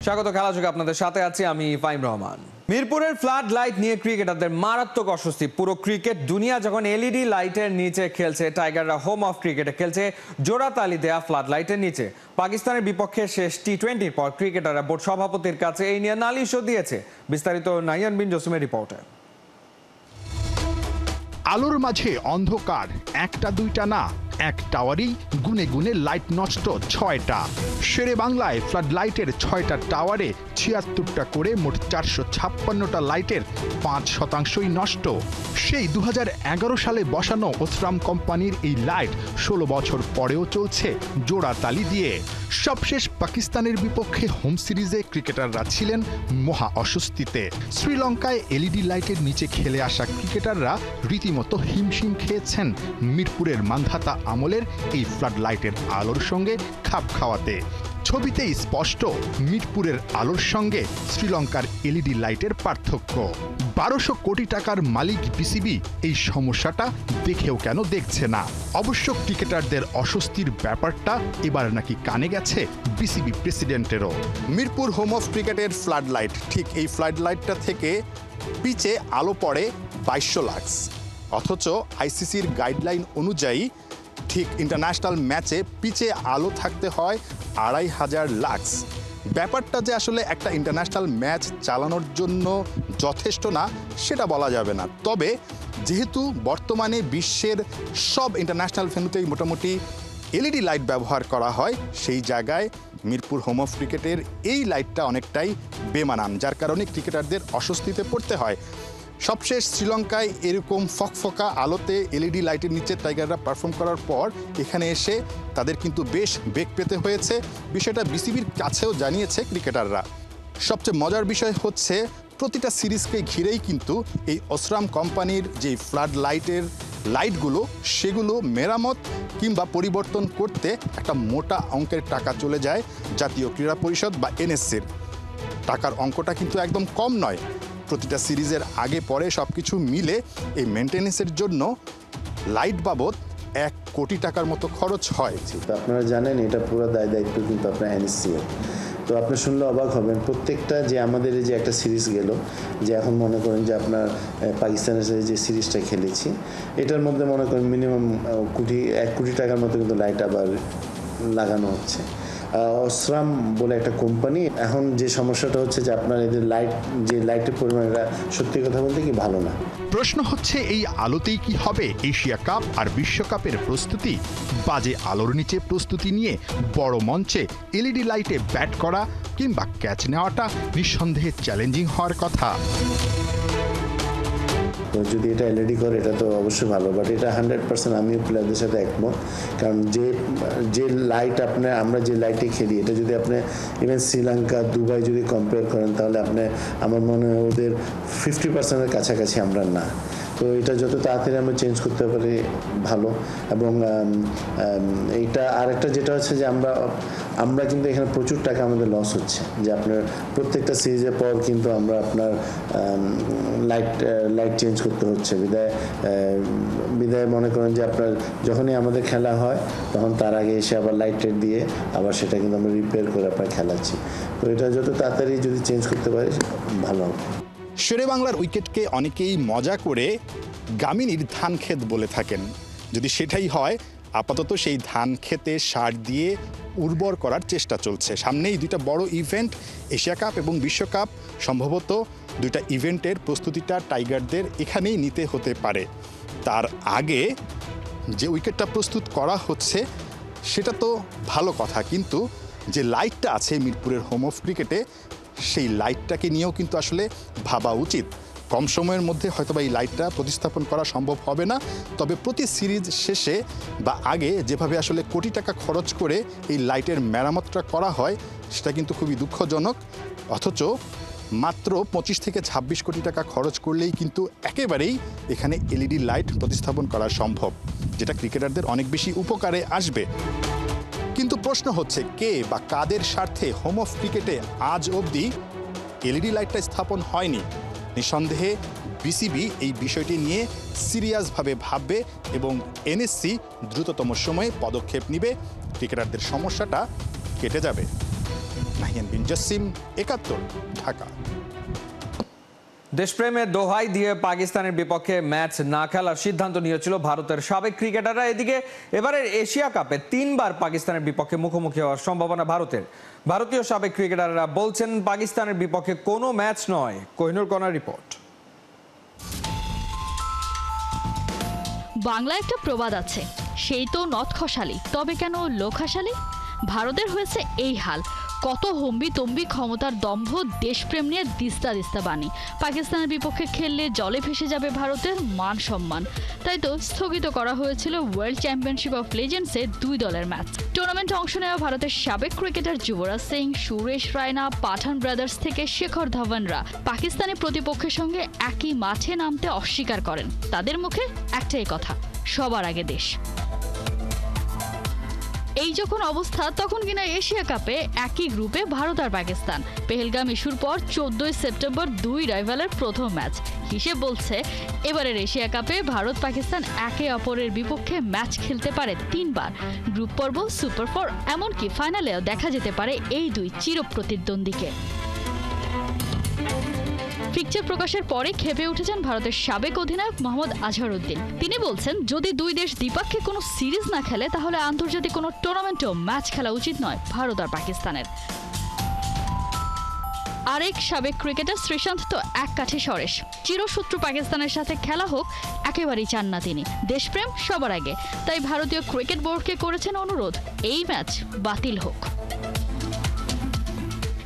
স্বাগত খেলাযোগে আপনাদের সাথে আছি আমি ফাইম রহমান। মিরপুরের ফ্লাড লাইট নিয়ে ক্রিকেটারদের মারাত্মক অস্বস্তি। পুরো ক্রিকেট দুনিয়া যখন এলইডি লাইটের নিচে খেলছে, টাইগাররা হোম অফ ক্রিকেটে খেলছে জোড়াতালি দেয়া ফ্লাড লাইটের নিচে। পাকিস্তানের বিপক্ষে শেষ টি-20 পর ক্রিকেটাররা বোর্ড সভাপতির কাছে এই নিয়ে নালিশও দিয়েছে। বিস্তারিত নাইয়ান বিন জসিমের রিপোর্টে। আলোর মাঝে অন্ধকার, একটা দুইটা না, এক টাওয়ারই গুনে গুনে লাইট নষ্ট ৬টা। শেরে বাংলায় ফ্লাড লাইটের ৬টা টাওয়ারে ৭৬টা করে মোট ৪৫৬টা লাইটের ৫%ই নষ্ট। সেই ২০১১ সালে বসানো ওসরাম কোম্পানির এই লাইট ১৬ বছর পরেও চলছে জোড়াতালি দিয়ে। সবশেষ পাকিস্তানের বিপক্ষে হোম সিরিজে ক্রিকেটাররা ছিলেন মহা অস্বস্তিতে। শ্রীলঙ্কায় এলইডি লাইটের নিচে খেলে আসা ক্রিকেটাররা রীতিমতো হিমশিম খেয়েছেন মিরপুরের মান্ধাতা আমলের এই ফ্লাড লাইটের আলোর সঙ্গে খাপ খাওয়াতে। ছবিতেই স্পষ্ট মিরপুরের আলোর সঙ্গে শ্রীলঙ্কার এলইডি লাইটের পার্থক্য। ১২০০ কোটি টাকার মালিক বিসিবি এই সমস্যাটা দেখেও কেন দেখছে না? অবশ্য ক্রিকেটারদের অস্বস্তির ব্যাপারটা এবার নাকি কানে গেছে বিসিবি প্রেসিডেন্টেরও। মিরপুর হোম অফ ক্রিকেটের ফ্লাড লাইট, ঠিক এই ফ্লাড লাইটটা থেকে পিচে আলো পড়ে ২২০০ লাক্স, অথচ আইসিসির গাইডলাইন অনুযায়ী ঠিক ইন্টারন্যাশনাল ম্যাচে পিচে আলো থাকতে হয় ২৫০০ লাক্স। ব্যাপারটা যে আসলে একটা ইন্টারন্যাশনাল ম্যাচ চালানোর জন্য যথেষ্ট না সেটা বলা যাবে না। তবে যেহেতু বর্তমানে বিশ্বের সব ইন্টারন্যাশনাল ভেন্যুতেই মোটামুটি এলইডি লাইট ব্যবহার করা হয়, সেই জায়গায় মিরপুর হোম অফ ক্রিকেটের এই লাইটটা অনেকটাই বেমানান, যার কারণে ক্রিকেটারদের অস্বস্তিতে পড়তে হয়। সবশেষ শ্রীলঙ্কায় এরকম ফকফকা আলোতে এলইডি লাইটের নিচে টাইগাররা পারফর্ম করার পর এখানে এসে তাদের কিন্তু বেশ বেগ পেতে হয়েছে। বিষয়টা বিসিবির কাছেও জানিয়েছে ক্রিকেটাররা। সবচেয়ে মজার বিষয় হচ্ছে প্রতিটা সিরিজকে ঘিরেই কিন্তু এই ওসরাম কোম্পানির যে ফ্লাড লাইটের লাইটগুলো সেগুলো মেরামত কিংবা পরিবর্তন করতে একটা মোটা অঙ্কের টাকা চলে যায় জাতীয় ক্রীড়া পরিষদ বা এনএসসির। টাকার অঙ্কটা কিন্তু একদম কম নয়। প্রতিটা সিরিজের আগে পরে সব কিছু মিলে এই মেনটেন্যান্সের জন্য লাইট বাবদ ১ কোটি টাকার মতো খরচ হয়। তো আপনারা জানেন এটা পুরো দায়িত্ব কিন্তু আপনার এনএসসি এর। তো আপনি শুনলে অবাক হবেন, প্রত্যেকটা যে আমাদের যে একটা সিরিজ গেল, যে এখন মনে করেন যে আপনার পাকিস্তানের সাথে যে সিরিজটা খেলেছি, এটার মধ্যে মনে করেন মিনিমাম ১ কোটি টাকার মতো কিন্তু লাইট আবার লাগানো হচ্ছে। ওসরাম বলে একটা কোম্পানি। এখন যে সমস্যাটা হচ্ছে যে আপনার এদের লাইটের পরিমাণটা সত্যি কথা বলতে কি ভালো না। প্রশ্ন হচ্ছে এই আলোতেই কি হবে এশিয়া কাপ আর বিশ্বকাপের প্রস্তুতি? বাজে আলোর নিচে প্রস্তুতি নিয়ে বড় মঞ্চে এলইডি লাইটে ব্যাট করা কিংবা ক্যাচ নেওয়াটা নিঃসন্দেহে চ্যালেঞ্জিং হওয়ার কথা। তো যদি এটা এলইডি করে এটা তো অবশ্যই ভালো, বাট এটা 100% আমিও প্লেয়ারদের সাথে একমত। কারণ যে লাইট আমরা যে লাইটে খেলি, এটা যদি আপনি ইভেন শ্রীলঙ্কা, দুবাই যদি কম্পেয়ার করেন, তাহলে আমার মনে হয় ওদের 50%-এর কাছাকাছি আমরা না। তো এটা যত তাড়াতাড়ি আমরা চেঞ্জ করতে পারি ভালো। এবং এইটা আরেকটা যেটা হচ্ছে যে আমরা কিন্তু এখানে প্রচুর টাকা আমাদের লস হচ্ছে, যে আপনার প্রত্যেকটা সিরিজের পর কিন্তু আমরা আপনার লাইট চেঞ্জ করতে হচ্ছে। বিদায় মনে করেন যে আপনার যখনই আমাদের খেলা হয় তখন তার আগে এসে আবার লাইট দিয়ে আবার সেটা কিন্তু আমরা রিপেয়ার করে আপনার খেলাচ্ছি। তো এটা যত তাড়াতাড়ি যদি চেঞ্জ করতে পারি ভালো হবে। শেরে বাংলার উইকেটকে অনেকেই মজা করে গামিনীর ধান ক্ষেত বলে থাকেন। যদি সেটাই হয়, আপাতত সেই ধান ক্ষেতে সার দিয়ে উর্বর করার চেষ্টা চলছে। সামনেই 2টা বড় ইভেন্ট, এশিয়া কাপ এবং বিশ্বকাপ। সম্ভবত 2টা ইভেন্টের প্রস্তুতিটা টাইগারদের এখানেই নিতে হতে পারে। তার আগে যে উইকেটটা প্রস্তুত করা হচ্ছে সেটা তো ভালো কথা, কিন্তু যে লাইটটা আছে মিরপুরের হোম অফ ক্রিকেটে, সেই লাইটটাকে নিয়েও কিন্তু আসলে ভাবা উচিত। কম সময়ের মধ্যে হয়তোবা এই লাইটটা প্রতিস্থাপন করা সম্ভব হবে না, তবে প্রতি সিরিজ শেষে বা আগে যেভাবে আসলে কোটি টাকা খরচ করে এই লাইটের মেরামতটা করা হয় সেটা কিন্তু খুবই দুঃখজনক। অথচ মাত্র ২৫ থেকে ২৬ কোটি টাকা খরচ করলেই কিন্তু একেবারেই এখানে এলইডি লাইট প্রতিস্থাপন করা সম্ভব, যেটা ক্রিকেটারদের অনেক বেশি উপকারে আসবে। কিন্তু প্রশ্ন হচ্ছে কে বা কাদের স্বার্থে হোম অফ ক্রিকেটে আজ অবধি এলইডি লাইটটা স্থাপন হয়নি? নিঃসন্দেহে বিসিবি এই বিষয়টি নিয়ে সিরিয়াসভাবে ভাববে এবং এনএসসি দ্রুততম সময়ে পদক্ষেপ নেবে, ক্রিকেটারদের সমস্যাটা কেটে যাবে। শাহিন বিন জসিম, ৭১, ঢাকা। দেশপ্রেমের দোহাই দিয়ে পাকিস্তানের বিপক্ষে ম্যাচ না খেলার সিদ্ধান্ত নিয়েছিল ভারতের সাবেক ক্রিকেটাররা। এদিকে এবারের এশিয়া কাপে 3বার পাকিস্তানের বিপক্ষে মুখোমুখি হওয়ার সম্ভাবনা ভারতের। ভারতীয় সাবেক ক্রিকেটাররা বলছেন পাকিস্তানের বিপক্ষে কোনো ম্যাচ নয়। কোহিনুর কণার রিপোর্ট। বাংলা একটা প্রবাদ আছে, সেই তো নথ খসালি, তবে কেন লোক হাসালি? ভারতের হয়েছে এই হাল। কত হম্বি তম্বি ক্ষমতার দম্ভ, দেশপ্রেম নিয়ে দিস্তা দিস্তা বাণী। পাকিস্তানের বিপক্ষে খেললে জলে ভেসে যাবে ভারতের মান সম্মান। তাই তো স্থগিত করা হয়েছিল ওয়ার্ল্ড চ্যাম্পিয়নশিপ অফ লেজেন্ডসে 2 দলের ম্যাচ। টুর্নামেন্টে অংশ নেওয়া ভারতের সাবেক ক্রিকেটার যুবরাজ সিং, সুরেশ রায়না, পাঠান ব্রাদার্স থেকে শেখর ধাওয়ানরা পাকিস্তানি প্রতিপক্ষের সঙ্গে একই মাঠে নামতে অস্বীকার করেন। তাদের মুখে একটাই কথা, সবার আগে দেশ। এই যখন অবস্থা, তখন কিনা এশিয়া কাপে একই গ্রুপে ভারত আর পাকিস্তান। পেহেলগাম ইস্যুর পর 14 সেপ্টেম্বর 2 রাইভালের প্রথম ম্যাচ। হিসেব বলছে এবারের এশিয়া কাপে ভারত পাকিস্তান একে অপরের বিপক্ষে ম্যাচ খেলতে পারে 3বার। গ্রুপ পর্ব, সুপার 4, এমনকি ফাইনালেও দেখা যেতে পারে এই দুই চিরপ্রতিদ্বন্দ্বীকে। পিকচার প্রকাশের পরে ক্ষেপে উঠেছেন ভারতের সাবেক অধিনায়ক মোহাম্মদ আজহারউদ্দিন। তিনি বলছেন, যদি দুই দেশ দ্বিপাক্ষিক কোনো সিরিজ না খেলে তাহলে আন্তর্জাতিক কোনো টুর্নামেন্টেও ম্যাচ খেলা উচিত নয় ভারত আর পাকিস্তানের। আরেক সাবেক ক্রিকেটার শ্রীশান্ত তো এক কাঠে সরেশ। চিরশত্রু পাকিস্তানের সাথে খেলা হোক একেবারেই চান না তিনি। দেশপ্রেম সবার আগে। তাই ভারতীয় ক্রিকেট বোর্ডকে করেছেন অনুরোধ, এই ম্যাচ বাতিল হোক।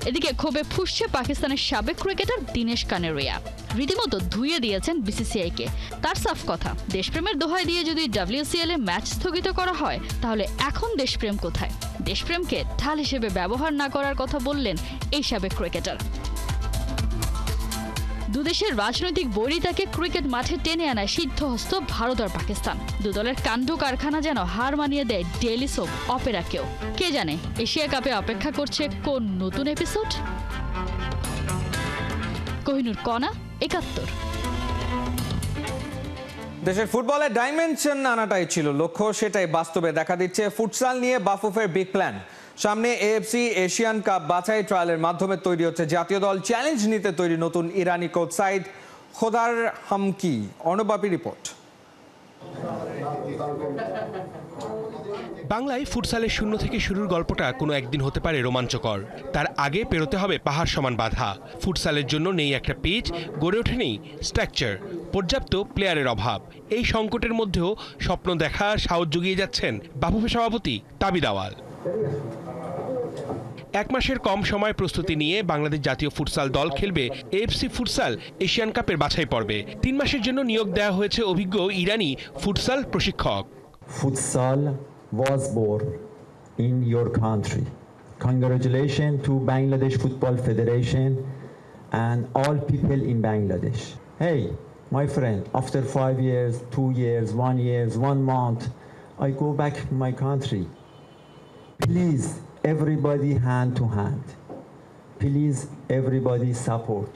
এদিকে ক্ষোভে ফুঁসছে পাকিস্তানের সাবেক ক্রিকেটার দিনেশ কানেরিয়া। রীতিমতো ধুইয়ে দিয়েছেন বিসিসিআইকে। তার সাফ কথা, দেশপ্রেমের দোহাই দিয়ে যদি WCL এ ম্যাচ স্থগিত করা হয় তাহলে এখন দেশপ্রেম কোথায়? দেশপ্রেমকে ঢাল হিসেবে ব্যবহার না করার কথা বললেন এই সাবেক ক্রিকেটার। দুদেশের রাজনৈতিক বৈরিতাকে ক্রিকেট মাঠে টেনে আনায় সিদ্ধহস্ত ভারত আর পাকিস্তান। দুদলের কাণ্ড কারখানা যেন হার মানিয়ে দেয় ডেইলি সোপ অপেরাকেও। কে জানে এশিয়া কাপে অপেক্ষা করছে কোন নতুন এপিসোড? কোহিনুর কণা, ৭১। দেশের ফুটবলে ডাইমেনশন আনাটাই ছিল লক্ষ্য, সেটাই বাস্তবে দেখা দিচ্ছে। ফুটসাল নিয়ে বাফুফের বিগ প্ল্যান। সামনে AFC এশিয়ান কাপ বাছাই ট্রায়ালের মাধ্যমে তৈরি হচ্ছে জাতীয় দল। চ্যালেঞ্জ নিতে তৈরি নতুন ইরানি কোচ সাইদ খোদার হামকি। অর্ণবাপী রিপোর্ট। বাংলায় ফুটসালের শূন্য থেকে শুরুর গল্পটা কোনো একদিন হতে পারে রোমাঞ্চকর। তার আগে পেরোতে হবে পাহাড় সমান বাধা। ফুটসালের জন্য নেই একটা পিচ, গড়ে ওঠেনি স্ট্রাকচার, পর্যাপ্ত প্লেয়ারের অভাব। এই সংকটের মধ্যেও স্বপ্ন দেখার সাহস জুগিয়ে যাচ্ছেন বাফুফে সভাপতি তাবিদ আওয়াল। 1 মাসের কম সময় প্রস্তুতি নিয়ে বাংলাদেশ জাতীয় ফুটসাল দল খেলবে AFC ফুটসাল এশিয়ান কাপের বাছাই পর্বে। 3 মাসের জন্য নিয়োগ দেওয়া হয়েছে অভিজ্ঞ ইরানি ফুটসাল প্রশিক্ষক। Futsal was born in your country. Congratulations to Bangladesh Football Federation and all people in Bangladesh. Hey, my friend, after 5 years, 2 years, 1 year, 1 month, I go back to my country. Please, everybody hand to hand. Please, everybody support.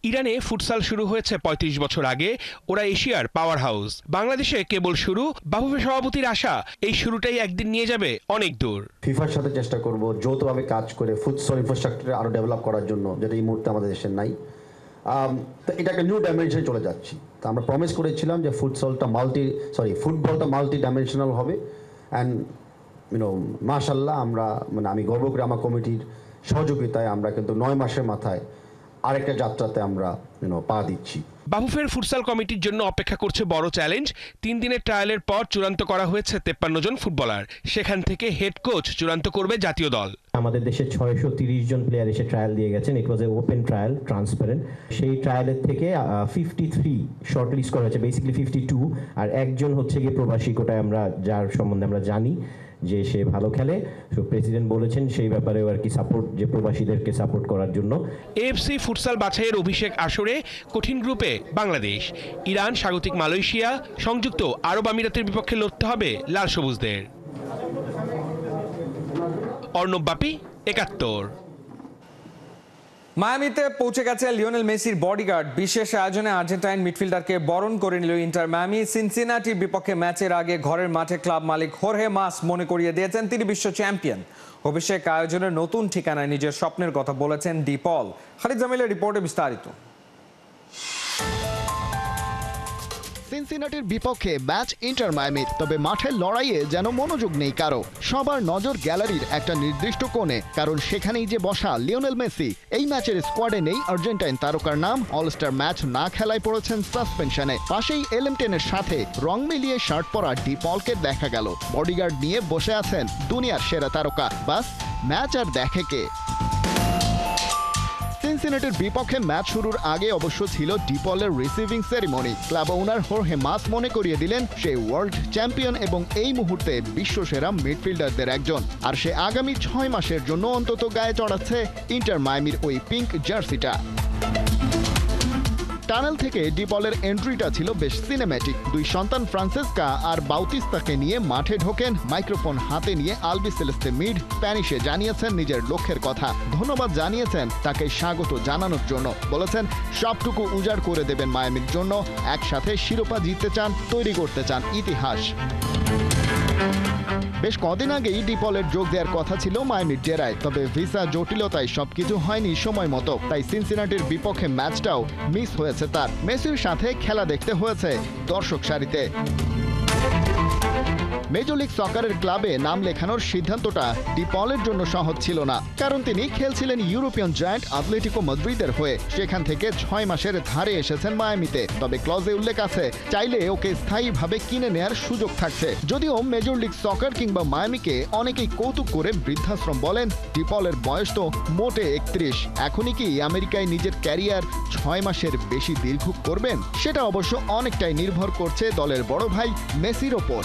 ইরানে futsal শুরু হয়েছে 35 বছর আগে। ওরা এশিয়ার power house. বাংলাদেশে কেবল শুরু। বাফুফে সভাপতির আশা এই শুরুটাই একদিন নিয়ে যাবে অনেক দূর। ফিফার সাথে চেষ্টা করব যৌথভাবে কাজ করে ফুটসল ইনফ্রাস্ট্রাকচার আরো ডেভেলপ করার জন্য, যেটা এই মুহূর্তে আমাদের দেশে নাই। তো এটা একটা নিউ ডাইমেনশনে চলে যাচ্ছি। তো আমরা প্রমিস করেছিলাম যে ফুটবলটা মাল্টি ডাইমেনশনাল হবে। অ্যান্ড মাশাল্লাহ আমরা আমি গর্ব করি আমার কমিটির সহযোগিতায় আমরা কিন্তু 9 মাসের মাথায় আরেকটা যাত্রাতে আমরা পা দিচ্ছি। বাফুফের ফুটসাল কমিটির জন্য অপেক্ষা করছে বড় চ্যালেঞ্জ। 3 দিনের ট্রায়ালের পর চূড়ান্ত করা হয়েছে 53 জন ফুটবলার। সেখান থেকে হেড কোচ চূড়ান্ত করবে জাতীয় দল। আমাদের দেশে 630 জন প্লেয়ার এসে ট্রায়াল দিয়ে গেছেন। ইট ওয়াজ এ ওপেন ট্রায়াল, ট্রান্সপারেন্ট। সেই ট্রায়ালের থেকে 53 শর্টলিস্ট করা হয়েছে, বেসিক্যালি 52। আর একজন হচ্ছে গিয়ে প্রবাসী কোটায়, আমরা যার সম্বন্ধে আমরা জানি যে সে ভালো খেলে। তো প্রেসিডেন্ট বলেছেন সেই ব্যাপারেও আর কি সাপোর্ট, যে প্রবাসীদেরকে সাপোর্ট করার জন্য। AFC ফুটসাল বাছাইয়ের অভিষেক আসরে কঠিন গ্রুপে বাংলাদেশ, ইরান, স্বাগতিক মালয়েশিয়া, সংযুক্ত আরব আমিরাতের বিপক্ষে লড়তে হবে লাল সবুজদের। অর্ণব বাপি, ৭১। মায়ামিতে পৌঁছে গেছে লিওনেল মেসির বডিগার্ড। বিশেষ আয়োজনে আর্জেন্টাইন মিডফিল্ডারকে বরণ করে নিল ইন্টার মায়ামি। সিনসিনাটির বিপক্ষে ম্যাচের আগে ঘরের মাঠে ক্লাব মালিক হোর্হে মাস মনে করিয়ে দিয়েছেন তিনি বিশ্ব চ্যাম্পিয়ন। অভিষেক আয়োজনের নতুন ঠিকানায় নিজের স্বপ্নের কথা বলেছেন ডি পল। খালিদ জামিলের রিপোর্টে বিস্তারিত। সিনসিনাটির বিপক্ষে ম্যাচ ইন্টার মায়ামির, তবে মাঠের লড়াইয়ে যেন মনোযোগ নেই কারো। সবার নজর গ্যালারির একটা নির্দিষ্ট কোণে, কারণ সেখানেই যে বসা লিওনেল মেসি। এই ম্যাচের স্কোয়াডে নেই আর্জেন্টাইন তারকার নাম। অলস্টার ম্যাচ না খেলায় পড়েছেন সাসপেনশনে। পাশেই এলএম10-এর সাথে রং মিলিয়ে শার্ট পরা ডি পলকে দেখা গেল। বডিগার্ড নিয়ে বসে আছেন দুনিয়ার সেরা তারকা। বাস ম্যাচ আর দেখে কে? সিনসিনাটির বিপক্ষে ম্যাচ শুরুর আগে অবশ্য ছিল ডি পলের রিসিভিং সেরিমনি। ক্লাব ওনার হোর্হে মাস মনে করিয়ে দিলেন সে ওয়ার্ল্ড চ্যাম্পিয়ন এবং এই মুহূর্তে বিশ্বসেরা মিডফিল্ডারদের একজন। আর সে আগামী 6 মাসের জন্য অন্তত গায়ে চড়াচ্ছে ইন্টার মায়ামির ওই পিঙ্ক জার্সিটা। টানেল থেকে ডি পলের এন্ট্রিটা ছিল বেশ সিনেম্যাটিক। দুই সন্তান ফ্রান্সেসকা আর বাউতিস্তাকে নিয়ে মাঠে ঢোকেন। মাইক্রোফোন হাতে নিয়ে আলবি সেলেস্তে মিড স্প্যানিশে জানিয়েছেন নিজের লক্ষ্যের কথা। ধন্যবাদ জানিয়েছেন তাকে স্বাগত জানানোর জন্য। বলেছেন সবটুকু উজাড় করে দেবেন মায়ামির জন্য। একসাথে শিরোপা জিততে চান, তৈরি করতে চান ইতিহাস। বেশ কদিন আগেই ডি পলের যোগ দেওয়ার কথা ছিল মায়ামির ডেরায়, তবে ভিসা জটিলতায় সবকিছু হয়নি সময় মতো। তাই সিনসিনাটির বিপক্ষে ম্যাচটাও মিস হয়েছে তার। মেসির সাথে খেলা দেখতে হয়েছে দর্শক সারিতে। মেজর লিগ সকারের ক্লাবে নাম লেখানোর সিদ্ধান্তটা ডি পলের জন্য সহজ ছিল না, কারণ তিনি খেলছিলেন ইউরোপিয়ান জায়ান্ট আতলেটিকো মাদ্রিদের হয়ে। সেখান থেকে 6 মাসের ধারে এসেছেন মায়ামিতে। তবে ক্লজে উল্লেখ আছে চাইলে ওকে স্থায়ীভাবে কিনে নেয়ার সুযোগ থাকছে। যদিও মেজর লিগ সকার কিংবা মায়ামিকে অনেকেই কৌতুক করে বৃদ্ধাশ্রম বলেন। ডি পলের বয়স তো মোটে 31। এখনই কি আমেরিকায় নিজের ক্যারিয়ার 6 মাসের বেশি দীর্ঘ করবেন? সেটা অবশ্য অনেকটাই নির্ভর করছে দলের বড় ভাই মেসির ওপর।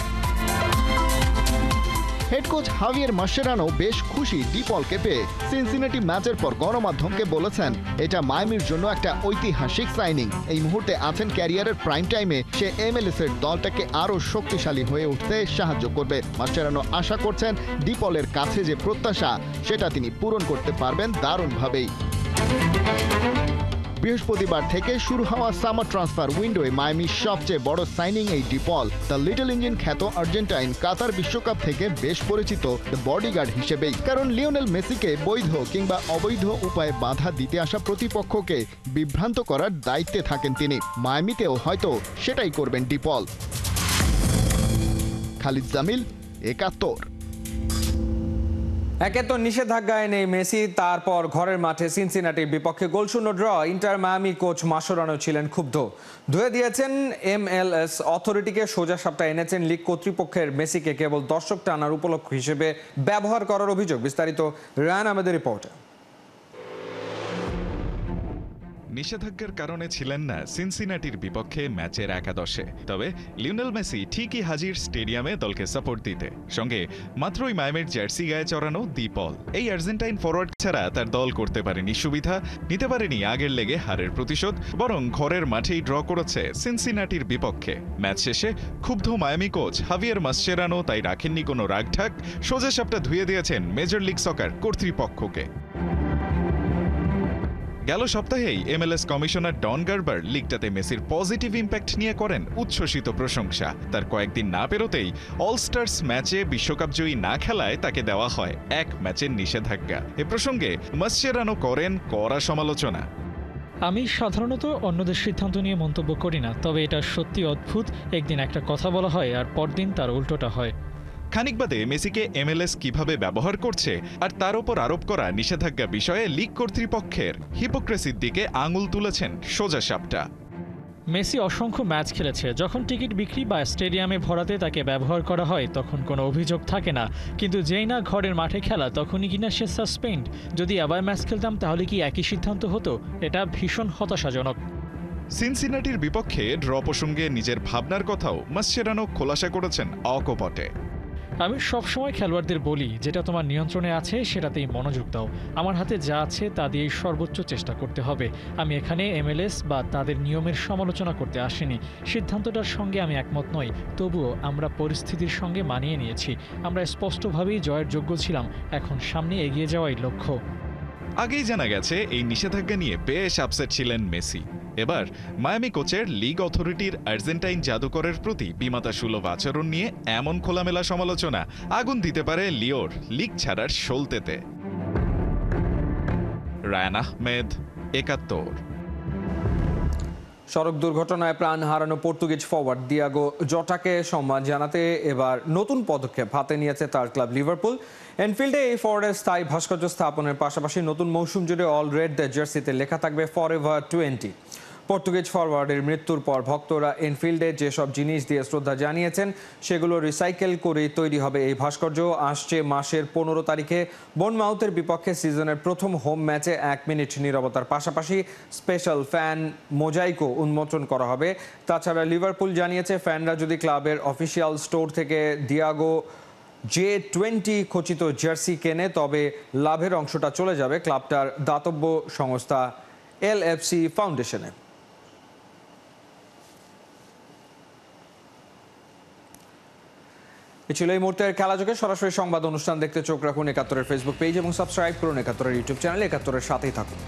হেড কোচ হাভিয়ের মাসচেরানো বেশ খুশি ডি পলকে পেয়ে। সিনসিনাটি ম্যাচের পর গণমাধ্যমকে বলেছেন এটা মায়ামির জন্য একটা ঐতিহাসিক সাইনিং। এই মুহূর্তে আছেন ক্যারিয়ারের প্রাইম টাইমে। সে MLS এর দলটাকে আরও শক্তিশালী হয়ে উঠতে সাহায্য করবে। মাসচেরানো আশা করছেন ডি পলের কাছে যে প্রত্যাশা সেটা তিনি পূরণ করতে পারবেন দারুণভাবেই। বৃহস্পতিবার থেকে শুরু হওয়া সামার ট্রান্সফার উইন্ডোয় মায়ামির সবচেয়ে বড় সাইনিং এই D Paul. The little engine খ্যাত আর্জেন্টাইন কাতার বিশ্বকাপ থেকে বেশ পরিচিত বডিগার্ড হিসেবেই। কারণ লিওনেল মেসিকে বৈধ কিংবা অবৈধ উপায়ে বাধা দিতে আসা প্রতিপক্ষকে বিভ্রান্ত করার দায়িত্বে থাকেন তিনি। মায়ামিতেও হয়তো সেটাই করবেন ডি পল। খালিদ জামিল, 71। একে তো নিষেধাজ্ঞায় নেই মেসি, তারপর ঘরের মাঠে সিনসিনাটির বিপক্ষে গোলশূন্য draw. Inter Miami coach Mascherano ছিলেন ক্ষুব্ধ। ধুয়ে দিয়েছেন MLS অথরিটিকে। সোজা সাপটা এনেছেন লিগ কর্তৃপক্ষের। মেসিকে কেবল দর্শক টানার উপলক্ষ হিসেবে ব্যবহার করার অভিযোগ। বিস্তারিত রায়ান আহমেদের রিপোর্টে। নিষেধাজ্ঞার কারণে ছিলেন না সিনসিনাটির বিপক্ষে ম্যাচের একাদশে, তবে লিওনেল মেসি ঠিকই হাজির স্টেডিয়ামে দলকে সাপোর্ট দিতে। সঙ্গে মাত্রই মায়ামির জার্সি গায়ে চড়ানো ডি পল। এই আর্জেন্টাইন ফরওয়ার্ড ছাড়া তার দল করতে পারেনি সুবিধা, নিতে পারেনি আগের লেগে হারের প্রতিশোধ, বরং ঘরের মাঠেই ড্র করেছে সিনসিনাটির বিপক্ষে। ম্যাচ শেষে ক্ষুব্ধ মায়ামি কোচ হাভিয়ের মাসচেরানো তাই রাখেননি কোনো রাগঢাক। সোজা সাপটা ধুয়ে দিয়েছেন মেজর লিগ সকার কর্তৃপক্ষকে। গেল সপ্তাহেই MLS কমিশনার ডন গার্বার লিগটাতে মেসির পজিটিভ ইম্প্যাক্ট নিয়ে করেন উচ্ছ্বসিত প্রশংসা। তার কয়েকদিন না পেরোতেই অলস্টার্স ম্যাচে বিশ্বকাপজয়ী না খেলায় তাকে দেওয়া হয় 1 ম্যাচের নিষেধাজ্ঞা। এ প্রসঙ্গে মাসচেরানো করেন কড়া সমালোচনা। আমি সাধারণত অন্যদের সিদ্ধান্ত নিয়ে মন্তব্য করি না, তবে এটা সত্যি অদ্ভুত। একদিন একটা কথা বলা হয় আর পরদিন তার উল্টোটা হয়। খানিক বাদে মেসিকে MLS কিভাবে ব্যবহার করছে আর তার ওপর আরোপ করা নিষেধাজ্ঞা বিষয়ে লিগ কর্তৃপক্ষের হিপোক্রেসির দিকে আঙুল তুলেছেন সোজা সাপটা। মেসি অসংখ্য ম্যাচ খেলেছে। যখন টিকিট বিক্রি বা স্টেডিয়ামে ভরাতে তাকে ব্যবহার করা হয় তখন কোনো অভিযোগ থাকে না, কিন্তু যেই না ঘরের মাঠে খেলা তখনই কিনা সে সাসপেন্ড। যদি আবার ম্যাচ খেলতাম তাহলে কি একই সিদ্ধান্ত হতো? এটা ভীষণ হতাশাজনক। সিনসিনাটির বিপক্ষে ড্র প্রসঙ্গে নিজের ভাবনার কথাও মাসচেরানো খোলাসা করেছেন অকপটে। আমি সবসময় খেলোয়াড়দের বলি, যেটা তোমার নিয়ন্ত্রণে আছে সেটাতেই মনোযোগ দাও। আমার হাতে যা আছে তা দিয়েই সর্বোচ্চ চেষ্টা করতে হবে। আমি এখানে MLS বা তাদের নিয়মের সমালোচনা করতে আসিনি। সিদ্ধান্তটার সঙ্গে আমি একমত নই, তবুও আমরা পরিস্থিতির সঙ্গে মানিয়ে নিয়েছি। আমরা স্পষ্টভাবেই জয়ের যোগ্য ছিলাম। এখন সামনে এগিয়ে যাওয়াই লক্ষ্য। আগেই জানা গেছে এই নিষেধাজ্ঞা নিয়ে বেশ আপসেট ছিলেন মেসি। এবার মায়ামি কোচের লিগ অথরিটির আর্জেন্টাইন জাদুকরের প্রতি বিমাতাসুলভ আচরণ নিয়ে এমন খোলামেলা সমালোচনা আগুন দিতে পারে লিওর লিগ ছাড়ার সলতেতে। রায়ান আহমেদ, ৭১। সড়ক দুর্ঘটনায় প্রাণ হারানো পর্তুগিজ ফরওয়ার্ড দিয়াগো জটাকে সম্মান জানাতে এবার নতুন পদক্ষেপ হাতে নিয়েছে তার ক্লাব লিভারপুল। এনফিল্ডে এই ফরওয়ার্ডের স্থায়ী ভাস্কর্য স্থাপনের পাশাপাশি নতুন মৌসুম জুড়ে অল রেড জার্সিতে লেখা থাকবে ফরএভার 20। পর্তুগিজ ফরওয়ার্ডের মৃত্যুর পর ভক্তরা এনফিল্ডে যেসব জিনিস দিয়ে শ্রদ্ধা জানিয়েছেন সেগুলো রিসাইকেল করে তৈরি হবে এই ভাস্কর্য। আসছে মাসের 15 তারিখে বোর্নমাউথের বিপক্ষে সিজনের প্রথম হোম ম্যাচে 1 মিনিট নীরবতার পাশাপাশি স্পেশাল ফ্যান মোজাইকও উন্মোচন করা হবে। তাছাড়া লিভারপুল জানিয়েছে ফ্যানরা যদি ক্লাবের অফিসিয়াল স্টোর থেকে দিয়াগো J20 খচিত জার্সি কেনে তবে লাভের অংশটা চলে যাবে ক্লাবটার দাতব্য সংস্থা LFC ফাউন্ডেশনে। এ ছিল এই মুহূর্তের খেলাযোগে। সরাসরি সংবাদ অনুষ্ঠান দেখতে চোখ রাখুন ৭১-এর ফেসবুক পেজ এবং সাবস্ক্রাইব করুন ৭১-এর ইউটিউব চ্যানেল। ৭১-এর সাথেই থাকুন।